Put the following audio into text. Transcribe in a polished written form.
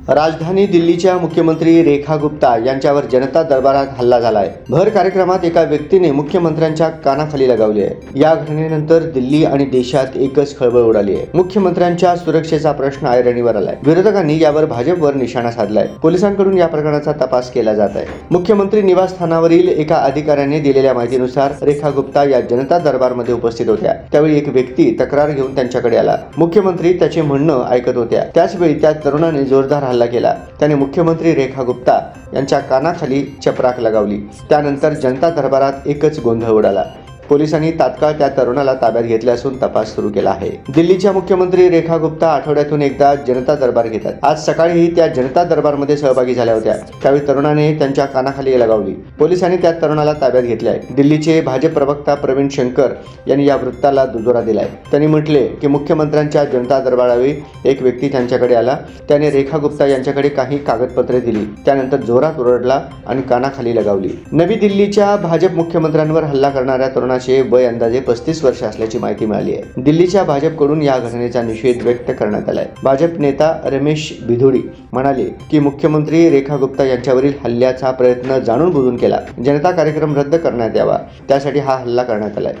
राजधानी दिल्लीच्या मुख्यमंत्री रेखा गुप्ता यांच्यावर जनता दरबारात हल्ला झालाय। भर कार्यक्रमात एका व्यक्तीने मुख्यमंत्र्यांच्या कानाखाली लगावली आहे। या घटनेनंतर दिल्ली आणि देशात एकच खळबळ उडाली आहे। मुख्यमंत्र्यांच्या सुरक्षेचा प्रश्न ऐरणीवर आलाय। विरोधकांनी यावर भाजपवर निशाणा साधलाय। पोलिसांकडून या प्रकरणाचा तपास केला जात आहे। मुख्यमंत्री निवासस्थानावरील एका अधिकाऱ्याने दिलेल्या माहितीनुसार रेखा गुप्ता या जनता दरबारमध्ये उपस्थित होत्या। त्यावेळी एक व्यक्ती तक्रार घेऊन त्यांच्याकडे आला। मुख्यमंत्री त्याचे म्हणणं ऐकत होत्या। त्याच वेळी त्या तरुणाने जोरदार हल्ला केला। त्याने मुख्यमंत्री रेखा गुप्ता यांच्या कानाखाली चपराक लगावली। त्यानंतर जनता दरबारात एकच गोंधळ उडाला। पोलिसांनी तात्काळ त्या तरुणाला ताब्यात घेतले असून तपास सुरू केला आहे। दिल्लीच्या मुख्यमंत्री रेखा गुप्ता आठवड्यातून एकदा जनता दरबार घेतात। आज सकाळीही त्या जनता दरबारमध्ये सहभागी झाल्या होत्या। त्यावेळी तरुणाने त्यांच्या कानाखाली लगावली। पोलिसांनी त्या तरुणाला ताब्यात घेतले आहे। दिल्लीचे भाजप प्रवक्ता प्रवीण शंकर यांनी या वृत्ताला दुजोरा दिलाय। त्यांनी म्हटले की मुख्यमंत्र्यांच्या जनता दरबारावेळी एक व्यक्ती त्यांच्याकडे आला। त्याने रेखा गुप्ता यांच्याकडे काही कागदपत्रे दिली। त्यानंतर जोरात ओरडला आणि कानाखाली लगावली। नवी दिल्लीच्या भाजप मुख्यमंत्र्यांवर हल्ला करणाऱ्या तरुणाचे वय अंदाजे 35 वर्ष असल्याची माहिती मिळाली आहे। दिल्लीच्या भाजपकडून या घटनेचा निषेध व्यक्त करण्यात आलाय। भाजप नेता रमेश बिधोडी म्हणाले की मुख्यमंत्री रेखा गुप्ता यांच्यावरील हल्ल्याचा प्रयत्न जाणून बुजून केला। जनता कार्यक्रम रद्द करण्यात यावा त्यासाठी हा हल्ला करण्यात आलाय।